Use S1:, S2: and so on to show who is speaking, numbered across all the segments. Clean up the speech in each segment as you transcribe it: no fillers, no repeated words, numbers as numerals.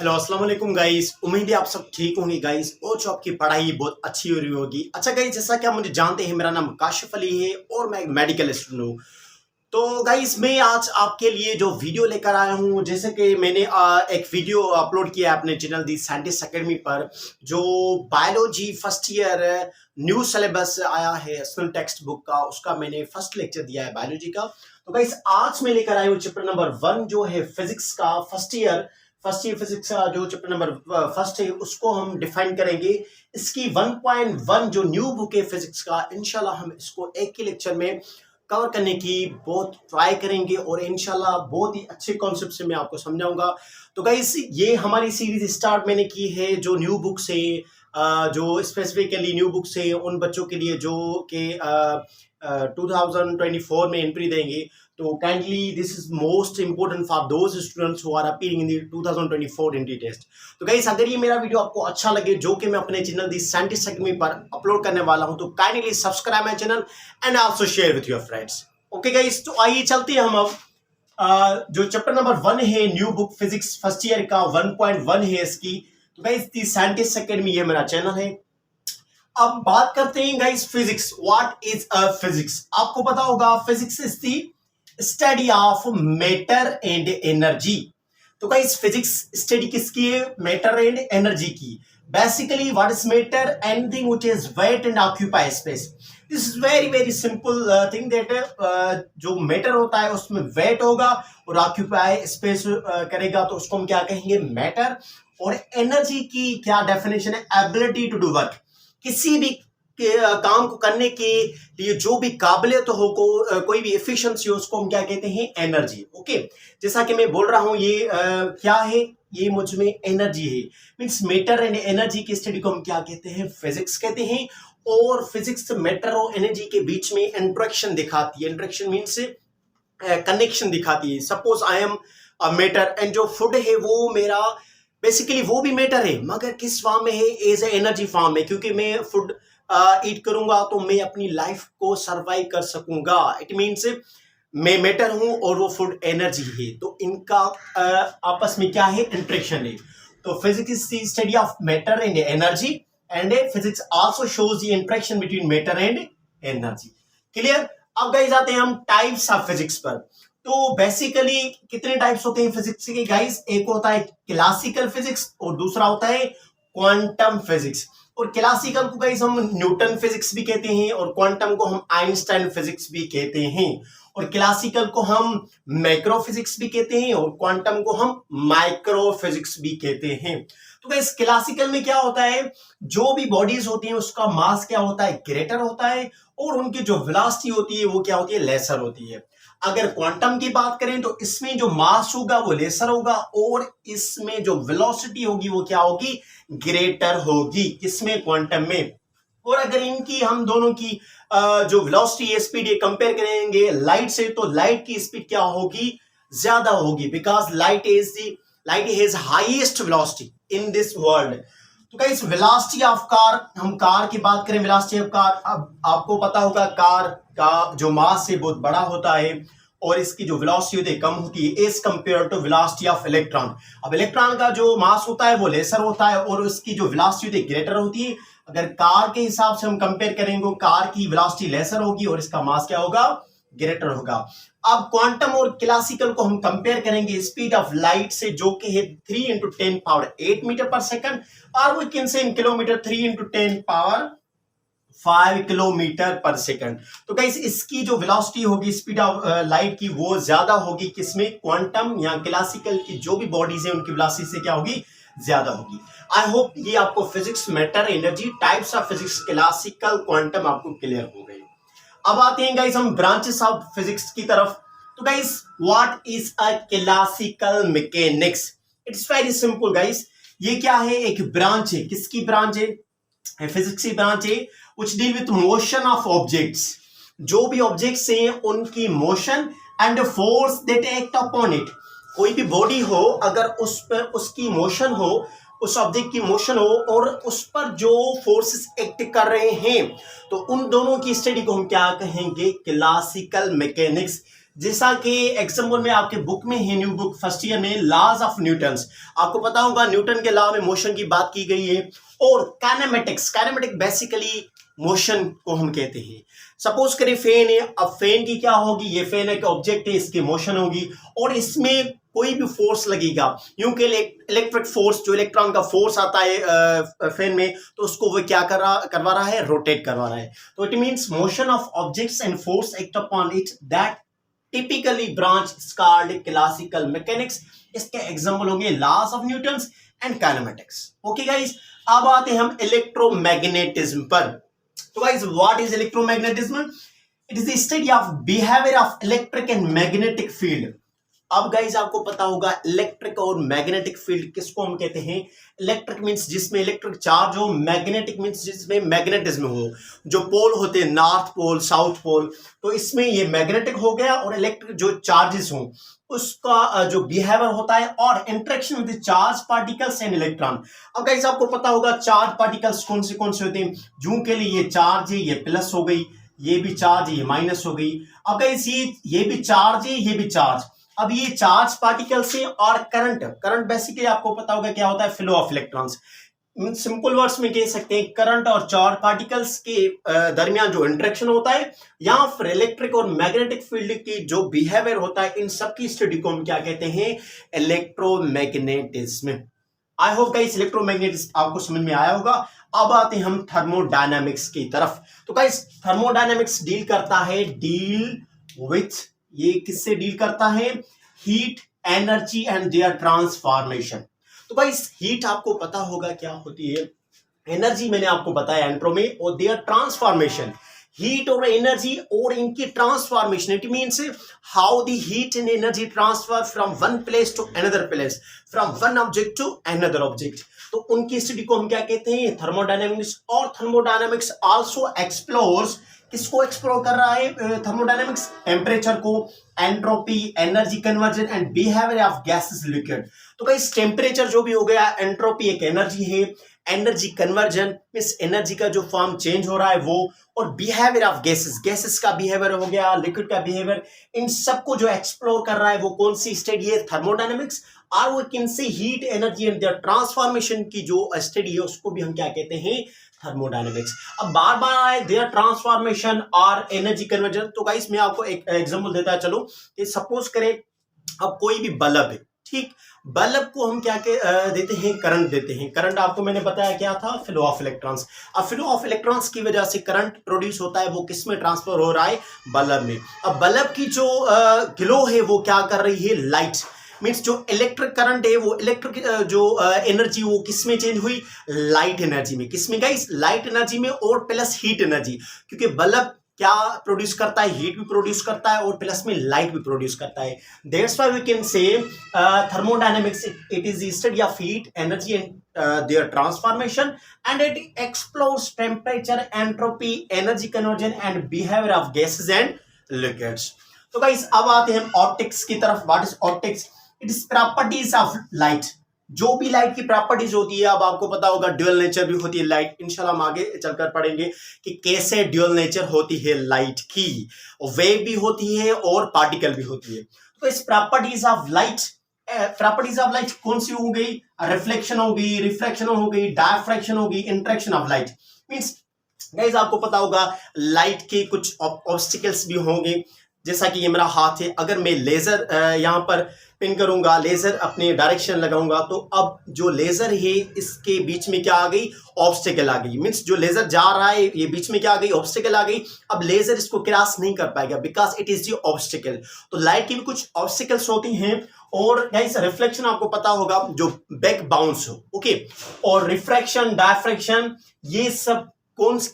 S1: Hello अस्सलाम वालेकुम guys. उम्मीद है आप सब ठीक होंगे गाइस और जो आपकी पढ़ाई बहुत अच्छी हो रही होगी। अच्छा गाइस, जैसा कि आप मुझे जानते हैं, मेरा नाम काशिफ अली है और मैं एक मेडिकल स्टूडेंट हूँ। तो गाइस, मैं आज आपके लिए जो वीडियो लेकर आया हूँ, जैसे कि मैंने एक वीडियो अपलोड किया है अपने चैनल दी साइंटिस्ट अकेडमी पर, जो biology first year new syllabus आया है स्कूल टेक्स्ट बुक का, उसका मैंने फर्स्ट लेक्चर दिया है बायोलॉजी का। तो गाइस, आज मैं लेकर आया हूँ चैप्टर नंबर 1 जो है फिजिक्स का फर्स्ट ईयर फिजिक्स का जो चैप्टर नंबर फर्स्ट है, उसको हम डिफाइन करेंगे। इसकी 1.1 जो न्यू बुक है फिजिक्स का, इंशाल्लाह हम इसको एक ही लेक्चर में कवर करने की बहुत ट्राई करेंगे और इंशाल्लाह बहुत ही अच्छे कॉन्सेप्ट से मैं आपको समझाऊंगा। तो गाइस, ये हमारी सीरीज स्टार्ट मैंने की है जो न्यू बुक से, जो स्पेसिफिकली न्यू बुक से उन बच्चों के लिए जो कि 2024 में एंट्री देंगे। तो kindly this is most important for those students who are appearing in the 2024 entry test. तो गाइस, अगर ये मेरा वीडियो आपको अच्छा लगे, जो कि मैं अपने चैनल दी साइंटिस्ट अकेडमी पर अपलोड करने वाला हूं, तो kindly subscribe my channel and also share with your friends. Okay guys, तो आइए चलते हैं हम अब जो चैप्टर नंबर 1 है new book physics first year का 1.1 है इसकी। तो गाइस, दी साइंटिस्ट अकेडमी ये मेरा चैनल है। अब बात करते हैं guys physics. What is a physics? आपको पता होगा physics is the study of matter and energy. तो गाइस, फिजिक्स स्टडी किसकी है? मैटर एंड एनर्जी की। Basically what is matter? Anything which is weight and occupy space. This is very very simple thing that जो matter होता है उसमें wait होगा और ऑक्यूपाई स्पेस करेगा, तो उसको हम क्या कहेंगे? मैटर। और एनर्जी की क्या डेफिनेशन है? Ability to do work. किसी भी काम को करने के लिए जो भी काबिलियत हो, कोई भी एफिशिएंसी हो, उसको हम क्या कहते हैं? एनर्जी। ओके, जैसा कि मैं बोल रहा हूं, ये क्या है? ये मुझ में एनर्जी है। मींस मैटर एंड एनर्जी की स्टडी को हम क्या कहते हैं? फिजिक्स कहते हैं। और फिजिक्स मैटर और एनर्जी के बीच में इंटरेक्शन दिखाती है। इंटरेक्शन मीन्स कनेक्शन दिखाती है। Suppose I am a matter and जो फूड है वो मेरा बेसिकली वो भी मैटर है, मगर किस फॉर्म में है? एज ए एनर्जी फॉर्म में। क्योंकि मैं फूड ईट करूंगा तो मैं अपनी लाइफ को सरवाइव कर सकूंगा। इट मीन्स मैं मैटर हूं और वो फूड एनर्जी है, तो इनका आपस में क्या है? इंटरेक्शन है। तो physics is the study of matter and energy and physics also shows the interaction between matter and energy. Clear? अब गाइस आते हैं हम टाइप्स ऑफ फिजिक्स पर। तो बेसिकली कितने टाइप्स होते हैं फिजिक्स के गाइस? एक होता है क्लासिकल फिजिक्स और दूसरा होता है क्वांटम फिजिक्स। और क्लासिकल को गाइस हम न्यूटन फिजिक्स भी कहते हैं और क्वांटम को हम आइंस्टाइन फिजिक्स भी कहते हैं। और क्लासिकल को हम मैक्रो फिजिक्स भी कहते हैं और क्वांटम को हम माइक्रो फिजिक्स भी कहते हैं। तो गाइस, क्लासिकल में क्या होता है? जो भी बॉडीज होती हैं उसका मास क्या होता है? ग्रेटर होता है और उनकी जो वेलोसिटी होती है वो क्या होती है? लेसर होती है। अगर क्वांटम की बात करें तो इसमें जो मास होगा वो लेसर होगा और इसमें जो वेलोसिटी होगी वो क्या होगी? ग्रेटर होगी। किसमें? क्वांटम में। और अगर इनकी हम दोनों की जो वेलोसिटी स्पीड ये कंपेयर करेंगे लाइट से, तो लाइट की स्पीड क्या होगी? ज्यादा होगी, because light has highest velocity in this world. तो गाइस, वेलोसिटी ऑफ कार, हम कार की बात करें, वेलोसिटी ऑफ कार, अब आपको पता होगा कार का जो मास है बहुत बड़ा होता है और इसकी जो वेलोसिटी होती है कम होती है as compare to velocity of electron. अब इलेक्ट्रॉन का जो मास होता है वो लेसर होता है और उसकी जो वेलोसिटी होती है ग्रेटर होती है। अगर कार के हिसाब से हम कंपेयर करेंगे, कार की वेलोसिटी लेसर होगी और इसका मास क्या होगा? ग्रेटर होगा। अब क्वांटम और क्लासिकल को हम कंपेयर करेंगे स्पीड ऑफ लाइट से, जो कि है 3 × 10⁸ मीटर पर सेकंड, और we can say in kilometre 3 × 10⁵ kilometre पर सेकंड। तो गाइस, इसकी जो वेलोसिटी होगी स्पीड ऑफ लाइट की वो ज्यादा होगी। किसमें? क्वांटम या क्लासिकल की जो भी बॉडीज है उनकी वेलोसिटी से क्या होगी? ज्यादा होगी। आई होप ये आपको physics, matter, energy, types of physics, classical, quantum आपको क्लियर हो गई। अब आते हैं गाइस हम ब्रांचेस ऑफ फिजिक्स की तरफ। तो गाइस, what is a classical mechanics? It's very simple guys. ये क्या है? एक ब्रांच है। किसकी ब्रांच है? फिजिक्स की ब्रांच है which deal with motion of objects. जो भी ऑब्जेक्ट्स हैं उनकी motion and force that act upon it. कोई भी बॉडी हो, अगर उस पर उसकी मोशन हो, उस ऑब्जेक्ट की मोशन हो और उस पर जो फोर्सेस एक्ट कर रहे हैं, तो उन दोनों की स्टडी को हम क्या कहेंगे? Classical mechanics. जैसा कि एग्जाम्पल में आपके बुक में है, न्यू बुक फर्स्ट ईयर में, लॉज ऑफ न्यूटन्स, आपको पता होगा न्यूटन के लॉ में मोशन की बात की गई है। और काइनेमेटिक्स, काइनेमेटिक बेसिकली मोशन को हम कहते हैं। सपोज करें फैन है, अब फैन की क्या होगी, ये फैन एक ऑब्जेक्ट है, इसकी मोशन होगी और इसमें कोई भी फोर्स लगेगा, यूं के इलेक्ट्रिक फोर्स, जो इलेक्ट्रॉन का फोर्स आता है फैन में, तो उसको वो क्या करवा रहा है, रोटेट करवा रहा है। तो it means motion of objects and force act upon it that typically branch is called classical mechanics. इसके एग्जांपल होंगे laws of Newton's and kinematics. Okay guys, अब आते हैं हम इलेक्ट्रोमैग्नेटिज्म पर। तो गाइस, what is electromagnetism? It is the study of behaviour of electric and magnetic field. अब गाइस आपको पता होगा इलेक्ट्रिक और मैग्नेटिक फील्ड किसको हम कहते हैं। इलेक्ट्रिक मींस जिसमें इलेक्ट्रिक चार्ज हो, मैग्नेटिक मींस जिसमें मैग्नेटिज्म हो, जो पोल होते हैं नॉर्थ पोल साउथ पोल, तो इसमें ये मैग्नेटिक हो गया। और इलेक्ट्रिक जो चार्जेस हो उसका जो बिहेवियर होता है और interaction with charge particles and electron. अब गाइस आपको पता होगा चार्ज पार्टिकल्स कौन से होते हैं। जूं के लिए ये चार्ज है, ये प्लस हो गई, ये भी चार्ज है, ये माइनस हो गई। अब गाइस ये भी चार्ज है, ये भी चार्ज। अब ये चार्ज पार्टिकल्स से और करंट बेसिकली आपको पता होगा क्या होता है, flow of electrons. Simple words में कह सकते हैं करंट और चार्ज पार्टिकल्स के दरमियान जो इंटरेक्शन होता है, या फिर इलेक्ट्रिक और मैग्नेटिक फील्ड की जो बिहेवियर होता है, इन सब की स्टडी को हम क्या कहते हैं, electromagnetism. I hope guys electromagnetism आपको समझ में आया होगा। अब आते हैं हम थर्मोडायनामिक्स की तरफ। तो गाइस थर्मोडायनामिक्स डील करता है, ये किससे डील करता है, heat, energy and their transformation. तो गाइस हीट आपको पता होगा क्या होती है, एनर्जी मैंने आपको बताया एंट्रो में, और देयर ट्रांसफॉर्मेशन, हीट और एनर्जी और इनकी transformation. It means how the heat and energy transfer from one place to another place, from one object to another object. तो उनकी स्टडी को हम क्या कहते हैं, थर्मोडायनामिक्स। और थर्मोडायनामिक्स आल्सो एक्सप्लोर्स, किसको एक्सप्लोर कर रहा है थर्मोडायनामिक्स, टेम्परेचर को, entropy, energy conversion and behaviour of gases liquid. तो गाइस टेम्परेचर जो भी हो गया, एंट्रोपी एक एनर्जी है, एनर्जी कन्वर्जन मींस एनर्जी का जो फॉर्म चेंज हो रहा है वो, और बिहेवियर ऑफ गैसेस का बिहेवियर हो गया, लिक्विड का बिहेवियर, इन सबको जो एक्सप्लोर कर रहा है वो कौन सी स्टडी है, थर्मोडायनामिक्स। और वो किनसे, heat, energy and their transformation की जो स्टडी है उसको भी हम क्या कहते हैं, थर्मोडायनामिक्स। अब बार बार आए देयर ट्रांसफॉर्मेशन और एनर्जी कन्वर्जन। तो गाइस मैं आपको एक एग्जांपल देता चलो कि सपोज करें अब कोई भी बल्ब है, ठीक, बल्ब को हम क्या देते हैं, करंट देते हैं। करंट आपको मैंने बताया क्या था, फ्लो ऑफ इलेक्ट्रॉन्स। अब फ्लो ऑफ इलेक्ट्रॉन्स की वजह से करंट प्रोड्यूस होता है, वो किस में ट्रांसफर हो रहा है, बल्ब में। अब बल्ब की जो ग्लो है वो क्या कर रही है, लाइट मीन्स जो इलेक्ट्रिक करंट है वो इलेक्ट्रिक जो एनर्जी वो किस में चेंज हुई, लाइट एनर्जी में। किस में गाइस, लाइट एनर्जी में, और प्लस हीट एनर्जी, क्योंकि बल्ब क्या प्रोड्यूस करता है, हीट भी प्रोड्यूस करता है और प्लस में लाइट भी प्रोड्यूस करता है। That's why we can say thermodynamics it is the study of heat, energy and their transformation, and it explores temperature, entropy, energy conversion and behaviour of gases and liquids. तो guys अब आते हैं optics की तरफ। What is optics? It is properties of light. जो भी light की properties होती है, अब आपको पता होगा ड्यूअल नेचर भी होती है लाइट। इंशाल्लाह हम आगे चलकर पढ़ेंगे कि कैसे ड्यूअल नेचर होती है लाइट की, वेव भी होती है और पार्टिकल भी होती है। तो इस प्रॉपर्टीज ऑफ लाइट कौन सी हो गई, रिफ्लेक्शन हो गई, रिफ्रैक्शन हो गई, डायफ्रैक्शन हो गई, interaction of light. Means guys आपको पता होगा लाइट के कुछ ऑब्स्टिकल्स भी होंगे, जैसा कि ये मेरा हाथ है, अगर मैं लेजर यहाँ पर पिन करूंगा, लेजर अपने डायरेक्शन लगाऊंगा, तो अब जो लेजर है इसके बीच में क्या आ गई, ऑब्स्टिकल आ गई। मींस जो लेजर जा रहा है ये बीच में क्या आ गई, ऑब्स्टिकल आ गई। अब लेजर इसको क्रॉस नहीं कर पाएगा because it is the obstacle. तो लाइट की भी कुछ ऑब्स्टिकल्स होती हैं। और गाइस रिफ्लेक्शन आपको पता होगा जो बैक बाउंस हो, ओके। और रिफ्रैक्शन, डायफ्रैक्शन, ये सब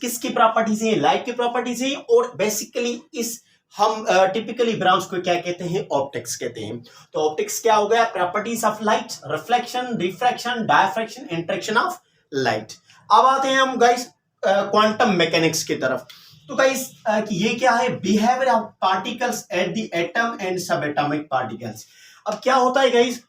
S1: किसकी प्रॉपर्टीज है, लाइट की प्रॉपर्टीज है। और बेसिकली इस हम टिपिकली ब्रांच को क्या कहते हैं, ऑप्टिक्स कहते हैं। तो ऑप्टिक्स क्या हो गया, properties of light, reflection, refraction, diffraction, interaction of light. अब आते हैं हम गाइस क्वांटम मैकेनिक्स की तरफ। तो गाइस ये क्या है, behaviour of particles at the atom and सब एटॉमिक पार्टिकल्स। अब क्या होता है गाइस,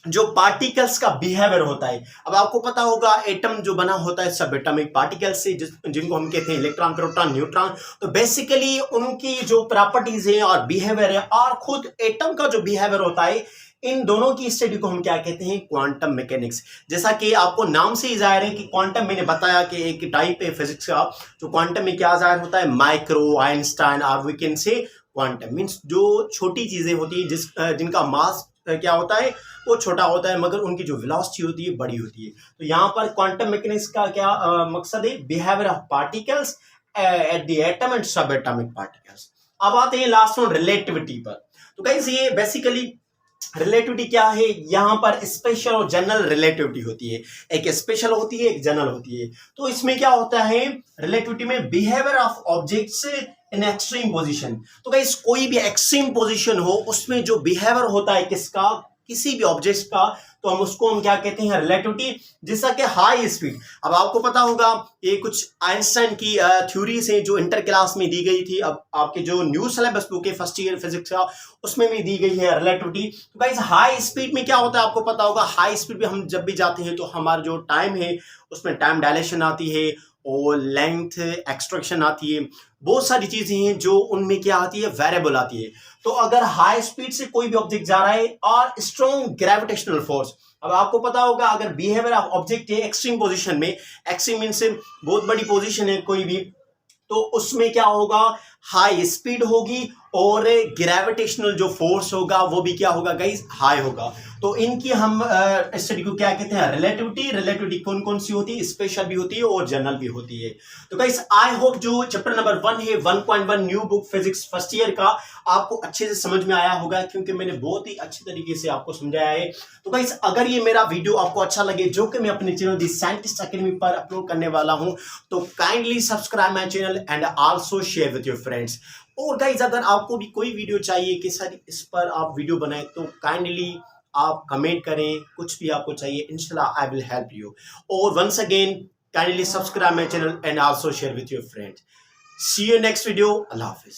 S1: जो पार्टिकल्स का बिहेवियर होता है। अब आपको पता होगा एटम जो बना होता है सब एटॉमिक पार्टिकल्स से, जिनको हम कहते हैं इलेक्ट्रॉन, प्रोटॉन, न्यूट्रॉन। तो बेसिकली उनकी जो प्रॉपर्टीज है और बिहेवियर है और खुद एटम का जो बिहेवियर होता है, इन दोनों की स्टडी को हम क्या कहते हैं, क्वांटम मैकेनिक्स। जैसा कि आपको नाम से ही जाहिर है कि क्वांटम, मैंने बताया कि एक टाइप है फिजिक्स का, जो क्वांटम में क्या जाहिर होता है, माइक्रो, आइंस्टाइन, और we can say quantum means जो छोटी चीजें होती है जिनका मास क्या होता है, वो छोटा होता है, मगर उनकी जो वेलोसिटी होती है बड़ी होती है। तो यहाँ पर क्वांटम मैकेनिक्स का क्या मकसद है, behaviour of particles at the atom and सब एटॉमिक पार्टिकल्स। अब आते हैं लास्ट वन, रिलेटिविटी पर। तो गाइस ये बेसिकली रिलेटिविटी क्या है, यहाँ पर स्पेशल और जनरल रिलेटिविटी होती है। एक स्पेशल होती है, एक जनरल होती है। तो इसमें क्या होता है, रिलेटिविटी में behaviour of objects in extreme position. तो गाइस कोई भी एक्सट्रीम पोजीशन हो, उसमें जो बिहेवियर होता है किसका, किसी भी ऑब्जेक्ट का, तो हम क्या कहते हैं, रिलेटिविटी। जैसा कि हाई स्पीड, अब आपको पता होगा ये कुछ आइंस्टाइन की थ्योरीज हैं जो इंटर क्लास में दी गई थी। अब आपके जो न्यू सिलेबस बुक है फर्स्ट ईयर फिजिक्स का, उसमें भी दी गई है रिलेटिविटी। तो गाइस हाई स्पीड में क्या होता है, आपको पता होगा हाई स्पीड पे हम जब भी जाते हैं तो हमारा जो टाइम है उसमें टाइम डायलेशन आती है और लेंथ एक्सट्रैक्शन आती है, बहुत सारी चीजें हैं जो उनमें क्या आती है, वेरिएबल आती है। तो अगर हाई स्पीड से कोई भी ऑब्जेक्ट जा रहा है और स्ट्रॉन्ग ग्रेविटेशनल फोर्स, अब आपको पता होगा अगर बिहेवियर ऑफ ऑब्जेक्ट है एक्सट्रीम पोजीशन में, एक्सट्रीम मीन से बहुत बड़ी पोजीशन है कोई भी, तो उसमें क्या होगा, हाई स्पीड होगी और ग्रेविटेशनल जो फोर्स होगा वो भी क्या होगा गाइस, हाई होगा। तो इनकी हम स्टडी को क्या कहते हैं, रिलेटिविटी। रिलेटिविटी कौन कौन सी होती है, स्पेशल भी होती है और जनरल भी होती है। तो गाइस आई होप जो चैप्टर नंबर 1 है 1.1 new book physics first year का, आपको अच्छे से समझ में आया होगा, क्योंकि मैंने बहुत ही अच्छी तरीके से आपको समझाया है। तो गाइस अगर ये मेरा वीडियो आपको अच्छा लगे, जो कि मैं अपने चैनल दी साइंटिस्ट एकेडमी पर अपलोड करने वाला हूं, तो kindly subscribe my channel and also share with your friends. और गाइस अगर आपको भी कोई वीडियो चाहिए कि सर इस पर आप वीडियो बनाएं, तो काइंडली आप कमेंट करें, कुछ भी आपको चाहिए, इंशाल्लाह आई विल हेल्प यू। और once again kindly subscribe my channel and also share with your friends. See you next video. अल्लाह हाफिज।